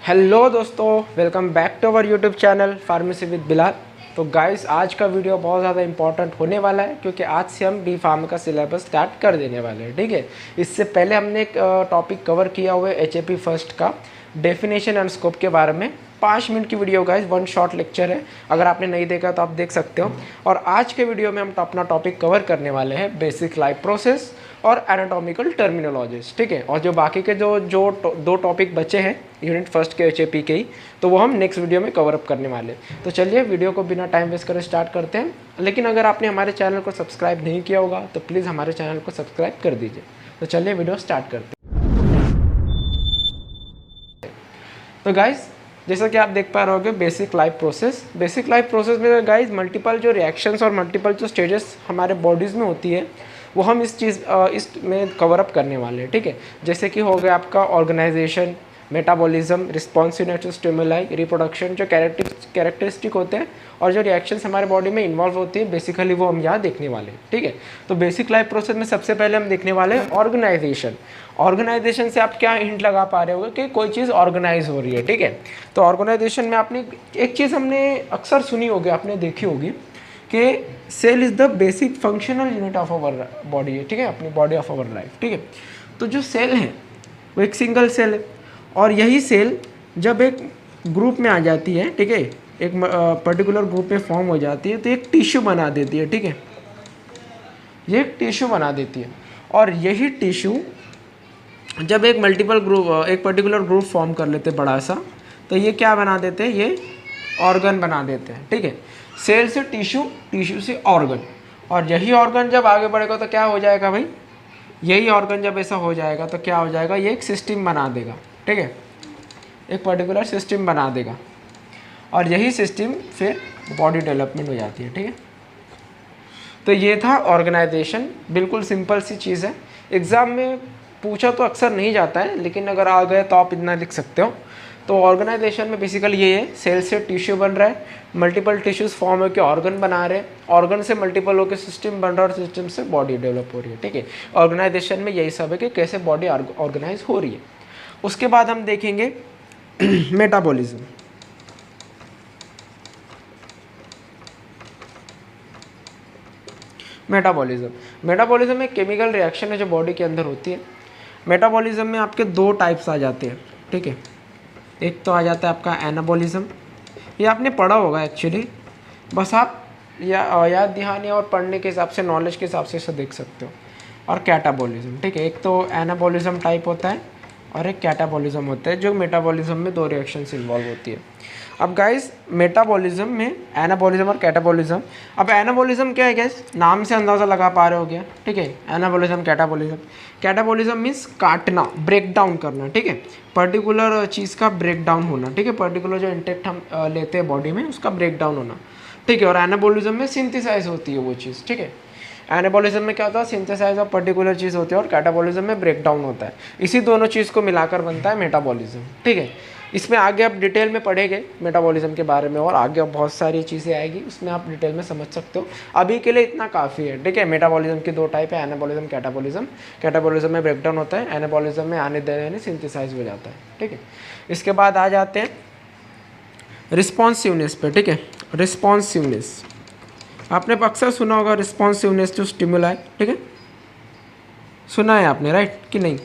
Hello दोस्तों, welcome back to our YouTube channel pharmacy with Bilal. तो guys, आज का वीडियो बहुत ज़्यादा इंपॉर्टेंट होने वाला है क्योंकि आज से हम बी फार्म का सिलेबस स्टार्ट कर देने वाले हैं। ठीक है, इससे पहले हमने एक टॉपिक कवर किया हुआ है HAP फर्स्ट का डेफिनेशन एंड स्कोप के बारे में। 5 मिनट की video guys, one short lecture है। अगर आपने नहीं देखा तो आप देख सकते हो। और आज के वीडियो में हम अपना टॉपिक कवर करने वाले हैं बेसिक लाइफ प्रोसेस और एनाटॉमिकल टर्मिनोलॉजीज। ठीक है, और जो बाकी के जो दो टॉपिक बचे हैं यूनिट फर्स्ट के HAP के ही, तो वो हम नेक्स्ट वीडियो में कवर अप करने वाले हैं। तो चलिए वीडियो को बिना टाइम वेस्ट करे स्टार्ट करते हैं। लेकिन अगर आपने हमारे चैनल को सब्सक्राइब नहीं किया होगा तो प्लीज़ हमारे चैनल को सब्सक्राइब कर दीजिए। तो चलिए वीडियो स्टार्ट करते हैं। तो गाइज, जैसा कि आप देख पा रहे होगे बेसिक लाइफ प्रोसेस में गाइज मल्टीपल जो रिएक्शंस और मल्टीपल जो स्टेजेस हमारे बॉडीज़ में होती है वो हम इसमें कवर अप करने वाले हैं। ठीक है, जैसे कि हो गया आपका organisation, metabolism, responsiveness to stimuli, reproduction, जो कैरेक्टरिस्टिक होते हैं और जो रिएक्शंस हमारे बॉडी में इन्वॉल्व होती है, बेसिकली वो हम यहाँ देखने वाले हैं। ठीक है, तो बेसिक लाइफ प्रोसेस में सबसे पहले हम देखने वाले हैं ऑर्गेनाइजेशन। ऑर्गेनाइजेशन से आप क्या हिंट लगा पा रहे होगे कि कोई चीज़ ऑर्गेनाइज हो रही है। ठीक है, तो ऑर्गेनाइजेशन में आपने एक चीज़ हमने अक्सर सुनी होगी, आपने देखी होगी कि cell is the basic functional unit of our body है। ठीक है, अपनी बॉडी ऑफ आवर लाइफ। ठीक है, तो जो सेल है वो एक सिंगल सेल है और यही सेल जब एक ग्रुप में आ जाती है, ठीक है, एक पर्टिकुलर ग्रुप में फॉर्म हो जाती है तो एक टिश्यू बना देती है। ठीक है, ये एक टिश्यू बना देती है और यही टिश्यू जब एक पर्टिकुलर ग्रुप फॉर्म कर लेते बड़ा सा, तो ये क्या बना देते हैं, ये ऑर्गन बना देते हैं। ठीक है, सेल से टिश्यू, टिश्यू से ऑर्गन, और यही ऑर्गन जब आगे बढ़ेगा तो क्या हो जाएगा भाई, यही ऑर्गन जब ऐसा हो जाएगा तो क्या हो जाएगा, ये एक सिस्टम बना देगा। ठीक है, एक पर्टिकुलर सिस्टम बना देगा और यही सिस्टम फिर बॉडी डेवलपमेंट हो जाती है। ठीक है, तो ये था ऑर्गेनाइजेशन। बिल्कुल सिंपल सी चीज़ है, एग्ज़ाम में पूछा तो अक्सर नहीं जाता है, लेकिन अगर आ गए तो आप इतना लिख सकते हो। तो ऑर्गेनाइजेशन में बेसिकली ये है, सेल से टिश्यू बन रहा है, मल्टीपल टिश्यूज़ फॉर्म होकर ऑर्गन बना रहे हैं, ऑर्गन से मल्टीपल होकर सिस्टम बन रहा है और सिस्टम से बॉडी डेवलप हो रही है। ठीक है, ऑर्गेनाइजेशन में यही सब है कि कैसे बॉडी ऑर्गेनाइज हो रही है। उसके बाद हम देखेंगे मेटाबॉलिज्म। मेटाबॉलिज्म एक केमिकल रिएक्शन है जो बॉडी के अंदर होती है। मेटाबॉलिज्म में आपके दो टाइप्स आ जाते हैं। ठीक है, एक तो आ जाता है आपका एनाबॉलिज्म, ये आपने पढ़ा होगा एक्चुअली, बस आप याद दहानी और पढ़ने के हिसाब से, नॉलेज के हिसाब से इसे देख सकते हो। और कैटाबॉलिज्म। ठीक है, एक तो एनाबॉलिज्म टाइप होता है और एक कैटाबॉलिज्म होता है, जो मेटाबॉलिज्म में दो रिएक्शंस इन्वॉल्व होती है। अब गाइस, मेटाबॉलिज्म में एनाबॉलिज्म और कैटाबॉलिज्म। अब एनाबॉलिज्म क्या है गाइस, नाम से अंदाज़ा लगा पा रहे हो गया। ठीक है, एनाबॉलिज्म, कैटाबॉलिज्म। कैटाबॉलिज्म मीन्स काटना, ब्रेक डाउन करना। ठीक है, पर्टिकुलर चीज़ का ब्रेक डाउन होना। ठीक है, पर्टिकुलर जो इंटेक्ट हम लेते हैं बॉडी में उसका ब्रेक डाउन होना। ठीक है, और एनाबॉलिज्म में सिंथेसाइज होती है वो चीज़। ठीक है, एनाबॉलिज्म में क्या होता है, सिंथेसाइज ऑफ पर्टिकुलर चीज़ होती है और कैटाबॉलिज्म में ब्रेक डाउन होता है। इसी दोनों चीज़ को मिलाकर बनता है मेटाबॉलिज्म। ठीक है, इसमें आगे आप डिटेल में पढ़ेंगे मेटाबॉलिज्म के बारे में और आगे बहुत सारी चीज़ें आएगी, उसमें आप डिटेल में समझ सकते हो। अभी के लिए इतना काफ़ी है। ठीक है, मेटाबॉलिज्म की दो टाइप है, एनाबॉलिज्म, कैटाबॉलिज्म। कैटाबॉलिज्म में ब्रेक डाउन होता है, एनाबॉलिज्म में आने देने यानी सिंथेसाइज हो जाता है। ठीक है, इसके बाद आ जाते हैं रिस्पॉन्सिवनेस पे। ठीक है, रिस्पॉन्सिवनेस आपने अक्सर सुना होगा, रिस्पॉन्सिवनेस टू स्टिमुलाई। ठीक है, सुना है आपने, राइट कि नहीं,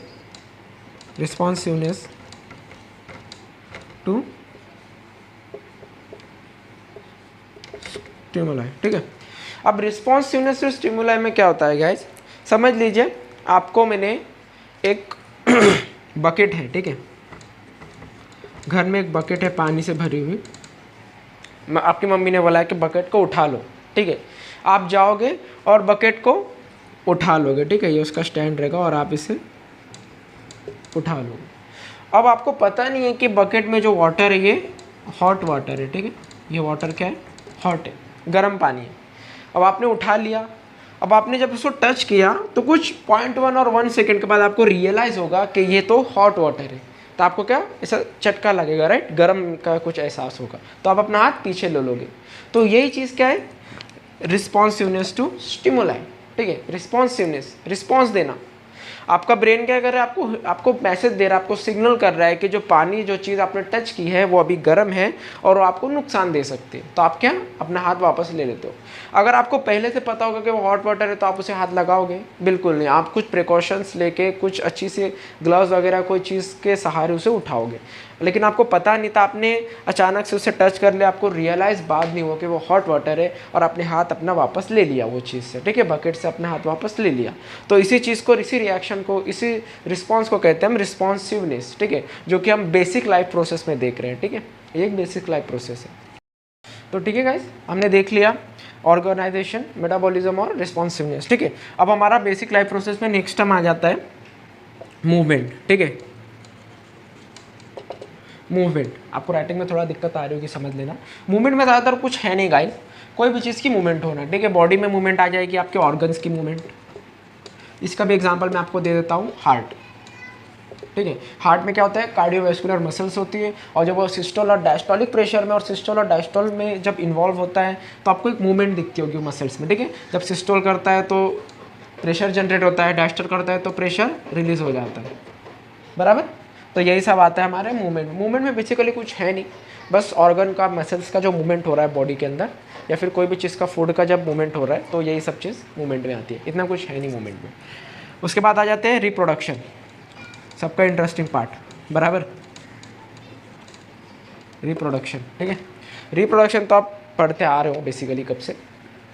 रिस्पॉन्सिवनेस टू स्टिमुलाई। ठीक है, अब रिस्पॉन्सिवनेस टू स्टिमुलाई में क्या होता है गाइस, समझ लीजिए आपको मैंने एक बकेट है। ठीक है, घर में एक बकेट है पानी से भरी हुई, आपकी मम्मी ने बोला है कि बकेट को उठा लो। ठीक है, आप जाओगे और बकेट को उठा लोगे। ठीक है, ये उसका स्टैंड रहेगा और आप इसे उठा लोगे। अब आपको पता नहीं है कि बकेट में जो वाटर है ये हॉट वाटर है। ठीक है, ये वाटर क्या है, हॉट है, गर्म पानी है। अब आपने उठा लिया, अब आपने जब उसको टच किया तो कुछ 0.1 और 1 सेकेंड के बाद आपको रियलाइज़ होगा कि ये तो हॉट वाटर है। तो आपको क्या ऐसा चटका लगेगा, राइट, गर्म का कुछ एहसास होगा, तो आप अपना हाथ पीछे ले लोगे। तो यही चीज़ क्या है, रिस्पॉन्सिवनेस टू स्टिमुलाई। ठीक है, रिस्पॉन्सिवनेस, रिस्पॉन्स देना। आपका ब्रेन क्या कर रहा है, आपको आपको मैसेज दे रहा है, आपको सिग्नल कर रहा है कि जो पानी जो चीज़ आपने टच की है वो अभी गर्म है और वो आपको नुकसान दे सकती है, तो आप क्या अपना हाथ वापस ले लेते हो। अगर आपको पहले से पता होगा कि वो हॉट वाटर है तो आप उसे हाथ लगाओगे? बिल्कुल नहीं, आप कुछ प्रिकॉशंस लेके कुछ अच्छी सी ग्लव्स वगैरह कोई चीज़ के सहारे उसे उठाओगे। लेकिन आपको पता नहीं था, आपने अचानक से उसे टच कर लिया, आपको रियलाइज़ बाद नहीं हुआ कि वो हॉट वाटर है और आपने हाथ अपना वापस ले लिया वो चीज़ से, ठीक है, बकेट से अपना हाथ वापस ले लिया। तो इसी चीज़ को, इसी रिएक्शन को, इसी रिस्पॉन्स को कहते हैं हम रिस्पॉन्सिवनेस, ठीक है, जो कि हम बेसिक लाइफ प्रोसेस में देख रहे हैं, ठीक है, एक बेसिक लाइफ प्रोसेस है। तो ठीक है गाइस, हमने देख लिया ऑर्गेनाइजेशन, मेटाबॉलिज्म और रिस्पॉन्सिवनेस, ठीक है। अब हमारा बेसिक लाइफ प्रोसेस में नेक्स्ट टाइम आ जाता है मूवमेंट, ठीक है। मूवमेंट, आपको राइटिंग में थोड़ा दिक्कत आ रही होगी, समझ लेना। मूवमेंट में ज़्यादातर कुछ है नहीं गाइस, कोई भी चीज़ की मूवमेंट होना, ठीक है। बॉडी में मूवमेंट आ जाएगी, आपके ऑर्गन्स की मूवमेंट। इसका भी एग्जांपल मैं आपको दे देता हूँ, हार्ट, ठीक है। हार्ट में क्या होता है, कार्डियोवैस्कुलर मसल्स होती है, और जब वो सिस्टोल और डायस्टोलिक प्रेशर में और सिस्टोल और डायस्टोल में जब इन्वॉल्व होता है तो आपको एक मूवमेंट दिखती होगी मसल्स में, ठीक है। जब सिस्टोल करता है तो प्रेशर जनरेट होता है, डायस्टोल करता है तो प्रेशर रिलीज हो जाता है, बराबर। तो यही सब आता है हमारे मूवमेंट। मूवमेंट में बेसिकली कुछ है नहीं, बस ऑर्गन का, मसल्स का जो मूवमेंट हो रहा है बॉडी के अंदर, या फिर कोई भी चीज़ का, फूड का जब मूवमेंट हो रहा है तो यही सब चीज़ मूवमेंट में आती है, इतना कुछ है नहीं मूवमेंट में। उसके बाद आ जाते हैं रिप्रोडक्शन, सबका इंटरेस्टिंग पार्ट, बराबर। रिप्रोडक्शन, ठीक है। रिप्रोडक्शन तो आप पढ़ते आ रहे हो बेसिकली कब से,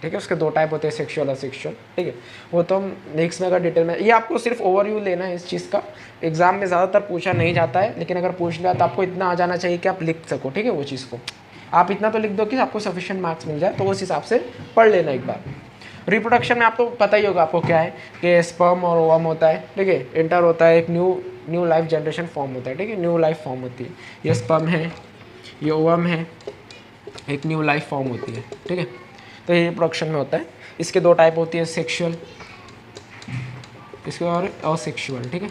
ठीक है। उसके दो टाइप होते हैं, सेक्सुअल और सेक्सुअल, ठीक है। वो तो हम नेक्स्ट में अगर डिटेल में, ये आपको सिर्फ ओवरव्यू लेना है इस चीज़ का। एग्जाम में ज़्यादातर पूछा नहीं जाता है, लेकिन अगर पूछ लिया तो आपको इतना आ जाना चाहिए कि आप लिख सको, ठीक है। वो चीज़ को आप इतना तो लिख दो कि आपको सफिशिएंट मार्क्स मिल जाए, तो उस हिसाब से पढ़ लेना एक बार। रिप्रोडक्शन में आपको पता ही होगा आपको क्या है, कि स्पर्म और ओवम होता है, ठीक है, इंटर होता है, एक न्यू लाइफ जनरेशन फॉर्म होता है, ठीक है, न्यू लाइफ फॉर्म होती है। ये स्पर्म है, ये ओवम है, एक न्यू लाइफ फॉर्म होती है, ठीक है। तो ये रिप्रोडक्शन में होता है। इसके दो टाइप होती है, सेक्सुअल, इसके और असेक्सुअल, ठीक है।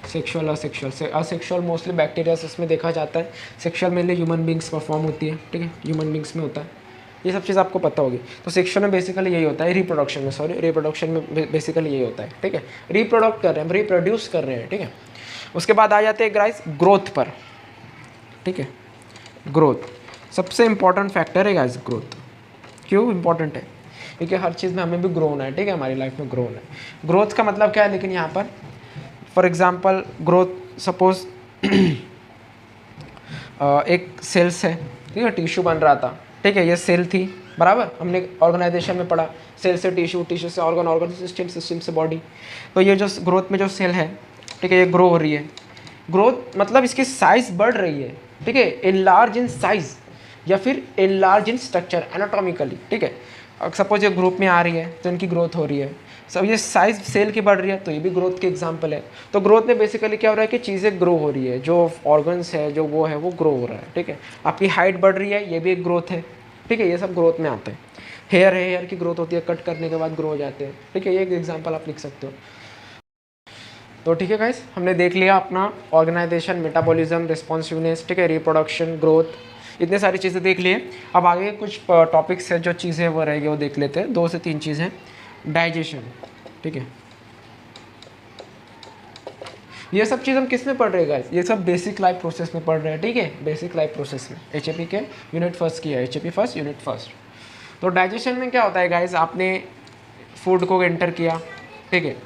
Sexual, asexual, asexual mostly bacteria इसमें देखा जाता है, sexual mainly human beings perform होती है, ठीक है, ह्यूमन बींग्स में होता है। ये सब चीज़ आपको पता होगी। तो सेक्सुअल में बेसिकली यही होता है, रिप्रोडक्शन में, सॉरी, रिप्रोडक्शन में बेसिकली यही होता है, ठीक है। रिप्रोडक्ट कर रहे हैं, रिप्रोड्यूस कर रहे हैं, ठीक है। उसके बाद आ जाते हैं गाइस ग्रोथ पर, ठीक है। ग्रोथ सबसे इंपॉर्टेंट फैक्टर है गाइस, ग्रोथ। क्यों इंपॉर्टेंट है? क्योंकि हर चीज़ में हमें भी ग्रो होना है, ठीक है, हमारी लाइफ में ग्रो होना है। ग्रोथ का मतलब क्या है, लेकिन यहाँ पर फॉर एग्जांपल ग्रोथ, सपोज एक सेल्स है, ठीक है, टिश्यू बन रहा था, ठीक है, ये सेल थी, बराबर। हमने ऑर्गेनाइजेशन में पढ़ा, सेल से टिश्यू, टिश्यू से ऑर्गन, ऑर्गन से सिस्टम, सिस्टम से बॉडी। तो ये जो ग्रोथ में जो सेल है, ठीक है, ये ग्रो हो रही है। ग्रोथ मतलब इसकी साइज बढ़ रही है, ठीक है, एनलार्ज इन साइज या फिर एनलार्ज इन स्ट्रक्चर एनाटॉमिकली, ठीक है। सपोज ये ग्रुप में आ रही है तो इनकी ग्रोथ हो रही है, सब ये साइज सेल की बढ़ रही है, तो ये भी ग्रोथ के एग्जांपल है। तो ग्रोथ में बेसिकली क्या हो रहा है कि चीज़ें ग्रो हो रही है, जो ऑर्गन्स है, जो वो है, वो ग्रो हो रहा है, ठीक है। आपकी हाइट बढ़ रही है, ये भी एक ग्रोथ है, ठीक है, ये सब ग्रोथ में आते हैं। हेयर है, हेयर की ग्रोथ होती है, कट करने के बाद ग्रो हो जाते हैं, ठीक है, ये एक एग्जाम्पल आप लिख सकते हो। तो ठीक है गाइस, हमने देख लिया अपना ऑर्गेनाइजेशन, मेटाबॉलिज्म, रिस्पॉन्सिवनेस, ठीक है, रिप्रोडक्शन, ग्रोथ, इतने सारी चीज़ें देख लिए। अब आगे कुछ टॉपिक्स है, जो चीज़ें वो रहेगी वो देख लेते हैं, 2 से 3 चीज़ें। डाइजेशन, ठीक है, ये सब चीज़ हम किस में पढ़ रहे हैं गाइस, ये सब बेसिक लाइफ प्रोसेस में पढ़ रहे हैं, ठीक है, बेसिक लाइफ प्रोसेस में, एचएपी के यूनिट फर्स्ट की है, एचएपी फर्स्ट, यूनिट फर्स्ट। तो डाइजेशन में क्या होता है गाइस, आपने फूड को एंटर किया, ठीक है,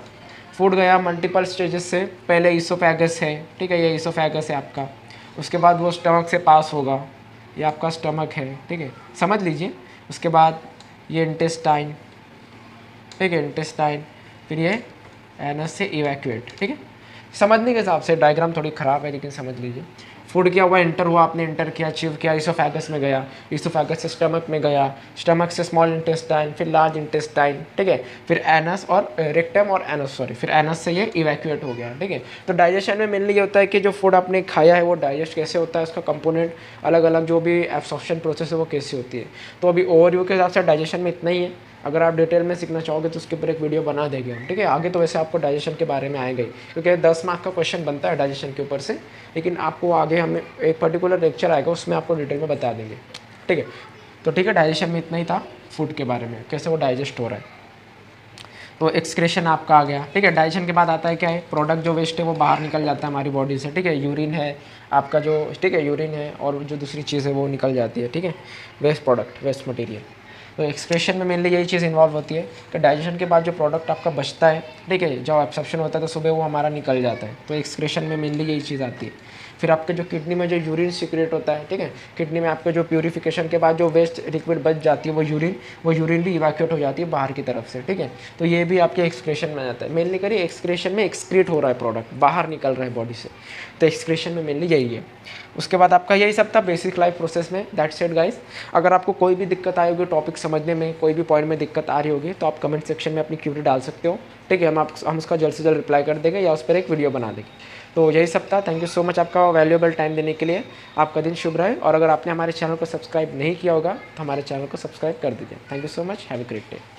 फूड गया मल्टीपल स्टेजेस से, पहले ईसोफेगस है, ठीक है, ये ईसोफेगस है आपका, उसके बाद वो स्टमक से पास होगा, ये आपका स्टमक है, ठीक है, समझ लीजिए। उसके बाद ये इंटेस्टाइन, ठीक है, इंटेस्टाइन, फिर ये एनस से इवैक्यूएट, ठीक है। समझने के हिसाब से डायग्राम थोड़ी ख़राब है, लेकिन समझ लीजिए। फूड क्या हुआ, एंटर हुआ, आपने एंटर किया, अचीव किया, ईसोफेगस में गया, ईसोफेगस से स्टमक में गया, स्टमक से स्मॉल इंटेस्टाइन, फिर लार्ज इंटेस्टाइन, ठीक है, फिर एनस और रेक्टम और एनस, सॉरी, फिर एनस से ये इवैक्यूएट हो गया, ठीक है। तो डाइजेशन में मेनली ये होता है कि जो फूड आपने खाया है वो डाइजेस्ट कैसे होता है, उसका कंपोनेंट अलग अलग, जो भी एब्सॉर्प्शन प्रोसेस है वो कैसी होती है। तो अभी ओवरव्यू के हिसाब से डाइजेशन में इतना ही है। अगर आप डिटेल में सीखना चाहोगे तो उसके ऊपर एक वीडियो बना देंगे हम, ठीक है। आगे तो वैसे आपको डाइजेशन के बारे में आएगा ही, क्योंकि 10 मार्क का क्वेश्चन बनता है डाइजेशन के ऊपर से, लेकिन आपको आगे हमें एक पर्टिकुलर लेक्चर आएगा, उसमें आपको डिटेल में बता देंगे, ठीक है। तो ठीक है, डाइजेशन में इतना ही था फूड के बारे में, कैसे वो डाइजेस्ट हो रहा है। तो एक्सक्रेशन आपका आ गया, ठीक है। डाइजेशन के बाद आता है क्या है, प्रोडक्ट जो वेस्ट है वो बाहर निकल जाता है हमारी बॉडी से, ठीक है। यूरिन है आपका जो, ठीक है, यूरिन है और जो दूसरी चीज़ है वो निकल जाती है, ठीक है, वेस्ट प्रोडक्ट, वेस्ट मटेरियल। तो एक्सक्रेशन में मेनली यही चीज़ इन्वॉल्व होती है कि डाइजेशन के बाद जो प्रोडक्ट आपका बचता है, ठीक है, जब एब्सॉर्प्शन होता है तो सुबह वो हमारा निकल जाता है। तो एक्सक्रेशन में मेनली यही चीज़ आती है। फिर आपके जो किडनी में जो यूरिन सीक्रेट होता है, ठीक है, किडनी में आपके जो प्यूरिफिकेशन के बाद जो वेस्ट लिक्विड बच जाती है वो यूरिन भी इवैक्यूएट हो जाती है बाहर की तरफ से, ठीक है। तो ये भी आपके एक्सक्रेशन में आता है। मेनली करिए एक्सक्रेशन में एक्सक्रीट हो रहा है प्रोडक्ट, बाहर निकल रहा है बॉडी से, तो एक्सक्रेशन में मेनली यही है। उसके बाद आपका यही सब था बेसिक लाइफ प्रोसेस में। That's it guys. अगर आपको कोई भी दिक्कत आई होगी टॉपिक समझने में, कोई भी पॉइंट में दिक्कत आ रही होगी तो आप कमेंट सेक्शन में अपनी क्यूरी डाल सकते हो, ठीक है। हम उसका जल्द से जल्द रिप्लाई कर देंगे या उस पर एक वीडियो बना देंगे। तो यही सब था। थैंक यू सो मच आपका वैल्यूएबल टाइम देने के लिए। आपका दिन शुभ रहे, और अगर आपने हमारे चैनल को सब्सक्राइब नहीं किया होगा तो हमारे चैनल को सब्सक्राइब कर दीजिए। Thank you so much, have a great day.